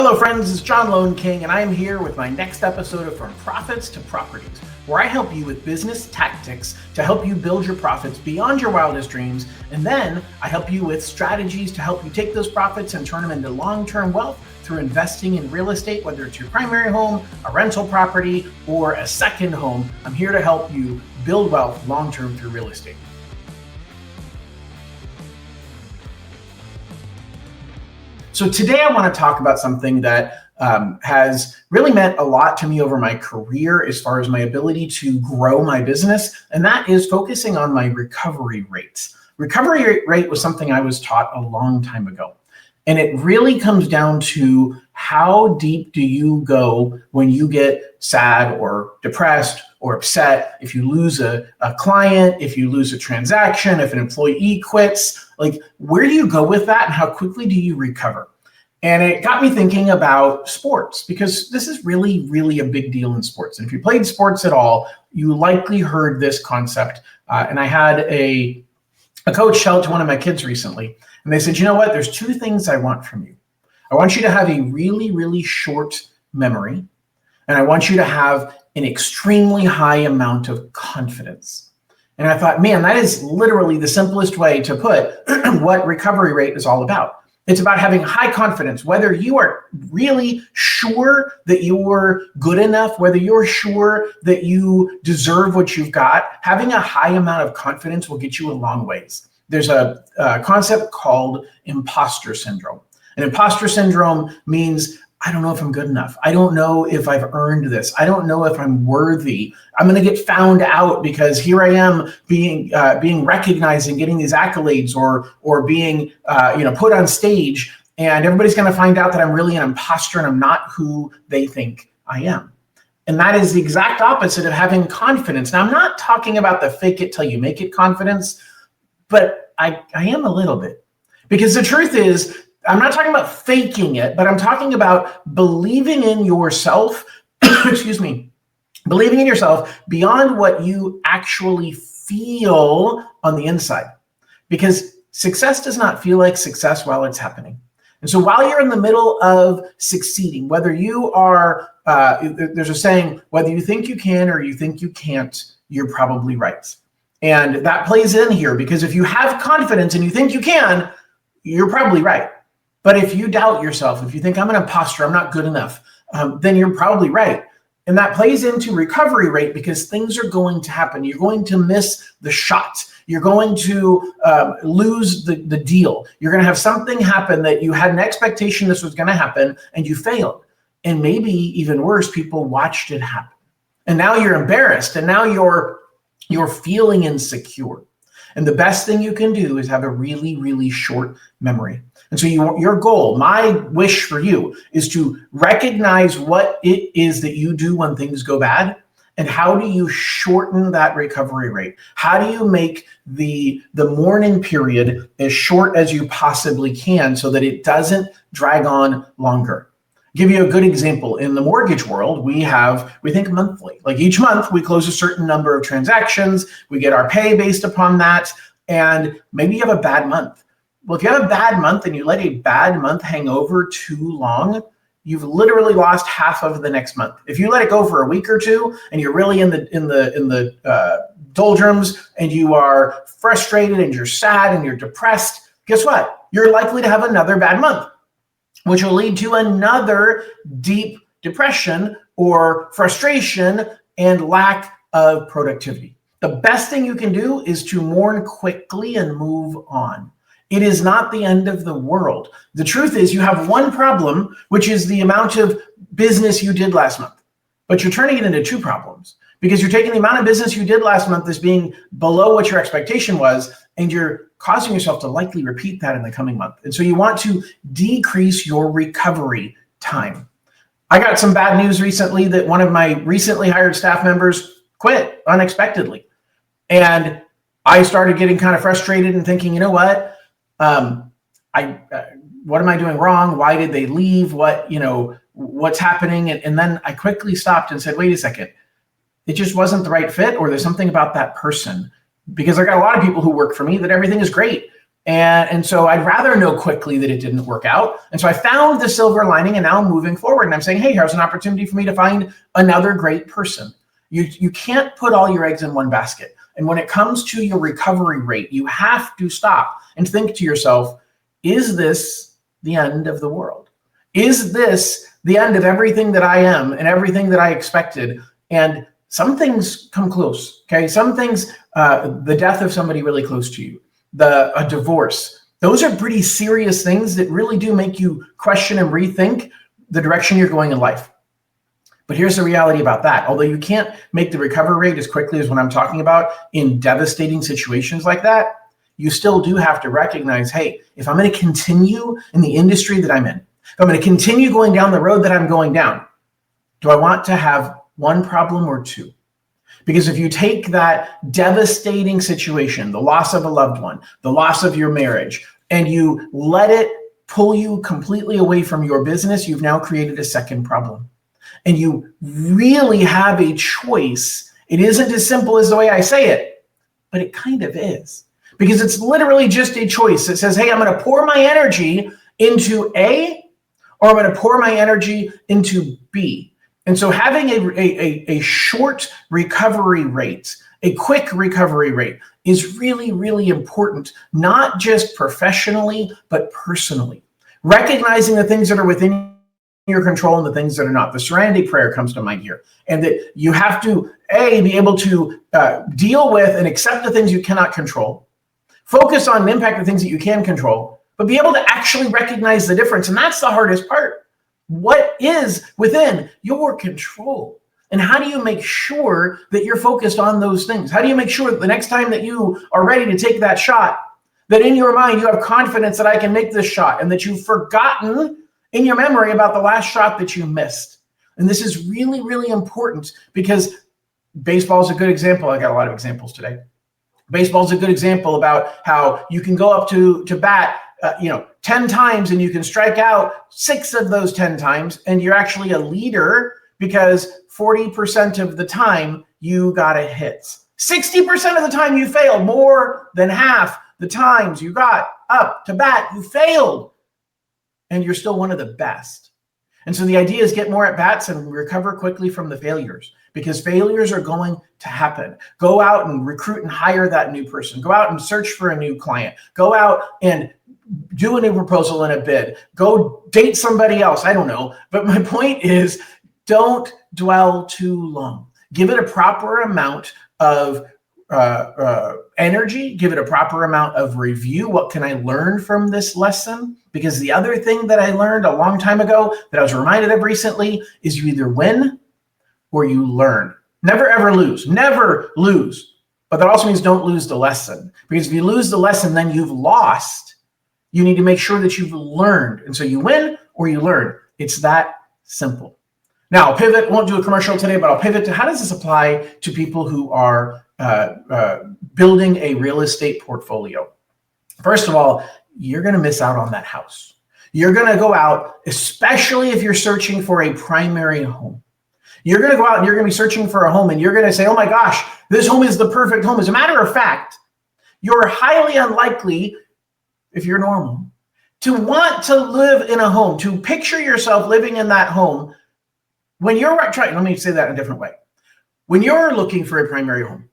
Hello friends, it's John Lone King, and I am here with my next episode of From Profits to Properties, where I help you with business tactics to help you build your profits beyond your wildest dreams, and then I help you with strategies to help you take those profits and turn them into long-term wealth through investing in real estate, whether it's your primary home, a rental property, or a second home. I'm here to help you build wealth long-term through real estate. So today I want to talk about something that has really meant a lot to me over my career as far as my ability to grow my business, and that is focusing on my recovery rates. Recovery rate was something I was taught a long time ago, and it really comes down to how deep do you go when you get sad or depressed or upset, if you lose a client, if you lose a transaction, if an employee quits, like where do you go with that and how quickly do you recover? And it got me thinking about sports, because this is really, really a big deal in sports. And if you played sports at all, you likely heard this concept. And I had a coach tell it to one of my kids recently, and they said, you know what, there's two things I want from you. I want you to have a really, really short memory, and I want you to have an extremely high amount of confidence. And I thought, man, that is literally the simplest way to put what recovery rate is all about. It's about having high confidence, whether you are really sure that you're good enough, whether you're sure that you deserve what you've got. Having a high amount of confidence will get you a long ways. There's a concept called imposter syndrome. And imposter syndrome means, I don't know if I'm good enough. I don't know if I've earned this. I don't know if I'm worthy. I'm going to get found out because here I am being recognized and getting these accolades, or being put on stage, and everybody's going to find out that I'm really an imposter and I'm not who they think I am. And that is the exact opposite of having confidence. Now, I'm not talking about the fake it till you make it confidence, but I am a little bit, because the truth is, I'm not talking about faking it, but I'm talking about believing in yourself, believing in yourself beyond what you actually feel on the inside. Because success does not feel like success while it's happening. And so while you're in the middle of succeeding, whether you are, there's a saying, whether you think you can or you think you can't, you're probably right. And that plays in here, because if you have confidence and you think you can, you're probably right. But if you doubt yourself, if you think I'm an imposter, I'm not good enough, then you're probably right. And that plays into recovery rate, because things are going to happen. You're going to miss the shot. You're going to lose the deal. You're going to have something happen that you had an expectation this was going to happen, and you failed. And maybe even worse, people watched it happen. And now you're embarrassed, and now you're feeling insecure. And the best thing you can do is have a really, really short memory. And so your goal, my wish for you, is to recognize what it is that you do when things go bad, and how do you shorten that recovery rate? How do you make the mourning period as short as you possibly can so that it doesn't drag on longer? Give you a good example. In the mortgage world, we think monthly. Like each month we close a certain number of transactions, we get our pay based upon that, and maybe you have a bad month. Well, if you have a bad month and you let a bad month hang over too long, you've literally lost half of the next month. If you let it go for a week or two and you're really in the doldrums, and you are frustrated and you're sad and you're depressed, guess what? You're likely to have another bad month, which will lead to another deep depression or frustration and lack of productivity. The best thing you can do is to mourn quickly and move on. It is not the end of the world. The truth is, you have one problem, which is the amount of business you did last month, but you're turning it into two problems, because you're taking the amount of business you did last month as being below what your expectation was, and you're causing yourself to likely repeat that in the coming month. And so you want to decrease your recovery time. I got some bad news recently that one of my recently hired staff members quit unexpectedly. And I started getting kind of frustrated and thinking, you know what? What am I doing wrong? Why did they leave? What's happening? And then I quickly stopped and said, wait a second. It just wasn't the right fit, or there's something about that person. Because I got a lot of people who work for me that everything is great. And so I'd rather know quickly that it didn't work out. And so I found the silver lining, and now I'm moving forward and I'm saying, hey, here's an opportunity for me to find another great person. You can't put all your eggs in one basket. And when it comes to your recovery rate, you have to stop and think to yourself, is this the end of the world? Is this the end of everything that I am and everything that I expected? And some things come close, okay? Some things, the death of somebody really close to you, a divorce, those are pretty serious things that really do make you question and rethink the direction you're going in life. But here's the reality about that. Although you can't make the recovery rate as quickly as what I'm talking about in devastating situations like that, you still do have to recognize, hey, if I'm going to continue in the industry that I'm in, if I'm going to continue going down the road that I'm going down, do I want to have one problem or two? Because if you take that devastating situation, the loss of a loved one, the loss of your marriage, and you let it pull you completely away from your business, you've now created a second problem. And you really have a choice. It isn't as simple as the way I say it, but it kind of is. Because it's literally just a choice that says, hey, I'm going to pour my energy into A, or I'm going to pour my energy into B. And so having a short recovery rate, a quick recovery rate is really, really important, not just professionally, but personally. Recognizing the things that are within your control and the things that are not. The serenity prayer comes to mind here. And that you have to, A, be able to deal with and accept the things you cannot control, focus on and impact the things that you can control, but be able to actually recognize the difference. And that's the hardest part. What is within your control? And how do you make sure that you're focused on those things? How do you make sure that the next time that you are ready to take that shot, that in your mind you have confidence that I can make this shot, and that you've forgotten in your memory about the last shot that you missed? And this is really, really important, because baseball is a good example. I got a lot of examples today. Baseball is a good example about how you can go up to bat 10 times and you can strike out 6 of those 10 times, and you're actually a leader because 40% of the time you got a hit. 60% of the time you failed. More than half the times you got up to bat, you failed, and you're still one of the best. And so the idea is get more at bats and recover quickly from the failures, because failures are going to happen. Go out and recruit and hire that new person. Go out and search for a new client. Go out and do a new proposal and a bid. Go date somebody else. I don't know. But my point is, don't dwell too long. Give it a proper amount of energy. Give it a proper amount of review. What can I learn from this lesson? Because the other thing that I learned a long time ago that I was reminded of recently is you either win or you learn. Never, ever lose. Never lose. But that also means don't lose the lesson. Because if you lose the lesson, then you've lost. You need to make sure that you've learned. And so you win or you learn. It's that simple. Now, I'll pivot. Won't do a commercial today, but I'll pivot to how does this apply to people who are building a real estate portfolio? First of all, you're going to miss out on that house. You're going to go out, especially if you're searching for a primary home. You're going to go out and you're going to be searching for a home, and you're going to say, oh my gosh, this home is the perfect home. As a matter of fact, you're highly unlikely, if you're normal, to want to live in a home, to picture yourself living in that home when you're trying. Let me say that in a different way. When you're looking for a primary home,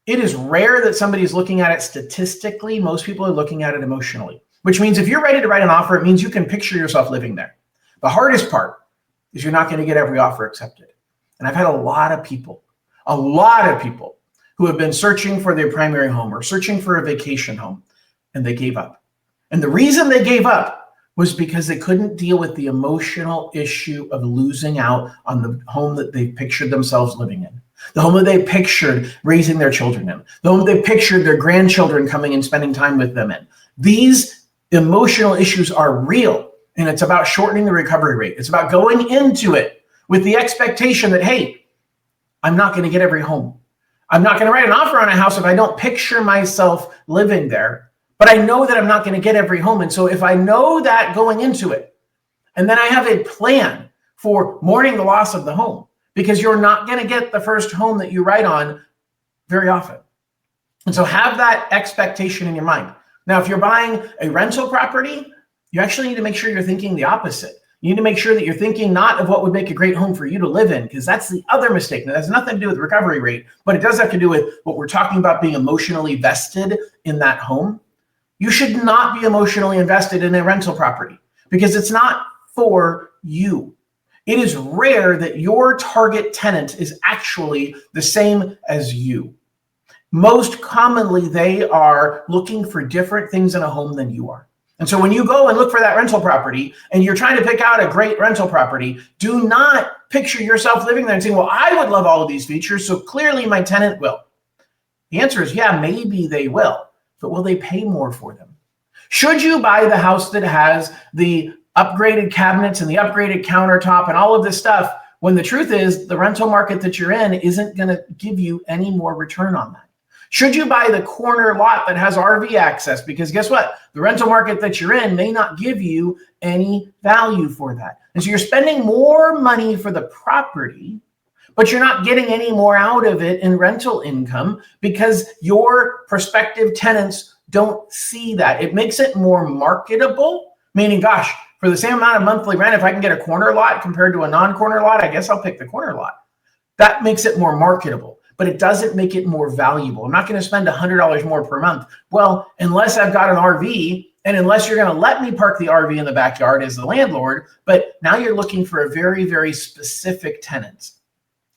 it is rare that somebody's looking at it statistically. Most people are looking at it emotionally, which means if you're ready to write an offer, it means you can picture yourself living there. The hardest part is you're not going to get every offer accepted. And I've had a lot of people who have been searching for their primary home or searching for a vacation home, and they gave up. And the reason they gave up was because they couldn't deal with the emotional issue of losing out on the home that they pictured themselves living in, the home that they pictured raising their children in, the home they pictured their grandchildren coming and spending time with them in. These emotional issues are real, and it's about shortening the recovery rate. It's about going into it with the expectation that, hey, I'm not going to get every home. I'm not going to write an offer on a house if I don't picture myself living there. But I know that I'm not going to get every home. And so if I know that going into it, and then I have a plan for mourning the loss of the home, because you're not going to get the first home that you write on very often. And so have that expectation in your mind. Now, if you're buying a rental property, you actually need to make sure you're thinking the opposite. You need to make sure that you're thinking not of what would make a great home for you to live in, because that's the other mistake. That has nothing to do with recovery rate, but it does have to do with what we're talking about, being emotionally vested in that home. You should not be emotionally invested in a rental property because it's not for you. It is rare that your target tenant is actually the same as you. Most commonly, they are looking for different things in a home than you are. And so when you go and look for that rental property and you're trying to pick out a great rental property, do not picture yourself living there and saying, well, I would love all of these features, so clearly my tenant will. The answer is, yeah, maybe they will, but will they pay more for them? Should you buy the house that has the upgraded cabinets and the upgraded countertop and all of this stuff, when the truth is the rental market that you're in isn't going to give you any more return on that? Should you buy the corner lot that has RV access? Because guess what? The rental market that you're in may not give you any value for that. And so you're spending more money for the property, but you're not getting any more out of it in rental income because your prospective tenants don't see that. It makes it more marketable, meaning, gosh, for the same amount of monthly rent, if I can get a corner lot compared to a non-corner lot, I guess I'll pick the corner lot. That makes it more marketable, but it doesn't make it more valuable. I'm not going to spend $100 more per month. Well, unless I've got an RV and unless you're going to let me park the RV in the backyard as the landlord, but now you're looking for a very, very specific tenant,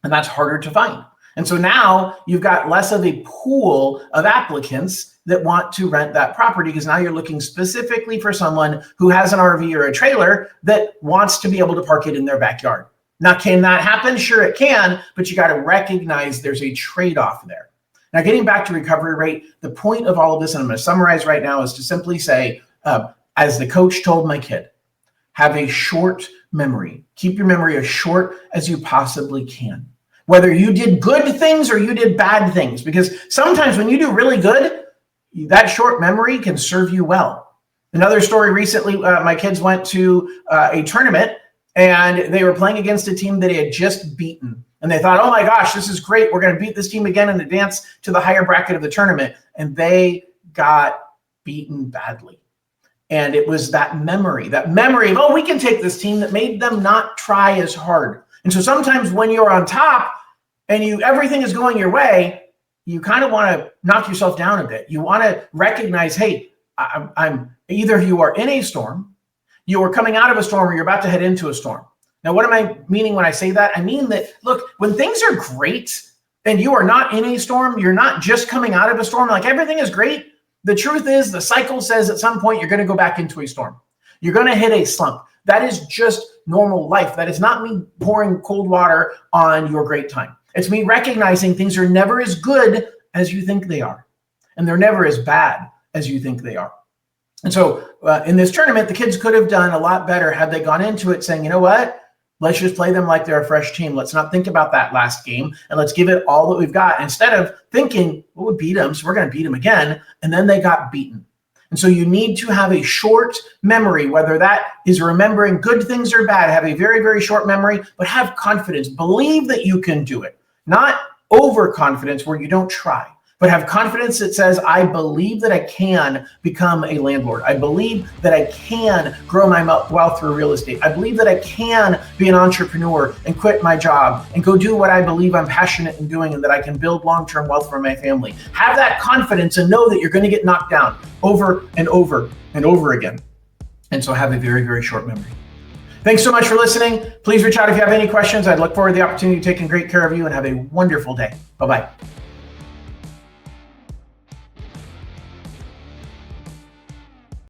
and that's harder to find. And so now you've got less of a pool of applicants that want to rent that property because now you're looking specifically for someone who has an RV or a trailer that wants to be able to park it in their backyard. Now, can that happen? Sure, it can, but you got to recognize there's a trade-off there. Now, getting back to recovery rate, the point of all of this, and I'm going to summarize right now, is to simply say, as the coach told my kid, have a short memory. Keep your memory as short as you possibly can. Whether you did good things or you did bad things, because sometimes when you do really good, that short memory can serve you well. Another story recently, my kids went to a tournament and they were playing against a team that they had just beaten. And they thought, oh my gosh, this is great. We're going to beat this team again and advance to the higher bracket of the tournament. And they got beaten badly. And it was that memory of, oh, we can take this team, that made them not try as hard. And so sometimes when you're on top and everything is going your way, you kind of want to knock yourself down a bit. You want to recognize, hey, I'm either you are in a storm, you are coming out of a storm, or you're about to head into a storm. Now, what am I meaning when I say that? I mean that, look, when things are great and you are not in a storm, you're not just coming out of a storm, like everything is great. The truth is the cycle says at some point you're going to go back into a storm. You're going to hit a slump. That is just normal life. That is not me pouring cold water on your great time. It's me recognizing things are never as good as you think they are. And they're never as bad as you think they are. And so in this tournament, the kids could have done a lot better had they gone into it saying, you know what? Let's just play them like they're a fresh team. Let's not think about that last game, and let's give it all that we've got. Instead of thinking, well, we beat them, so we're going to beat them again. And then they got beaten. And so you need to have a short memory, whether that is remembering good things or bad. Have a very, very short memory, but have confidence. Believe that you can do it. Not overconfidence where you don't try, but have confidence that says, I believe that I can become a landlord. I believe that I can grow my wealth through real estate. I believe that I can be an entrepreneur and quit my job and go do what I believe I'm passionate in doing, and that I can build long-term wealth for my family. Have that confidence and know that you're going to get knocked down over and over and over again. And so have a very, very short memory. Thanks so much for listening. Please reach out if you have any questions. I'd look forward to the opportunity of taking great care of you, and have a wonderful day. Bye-bye.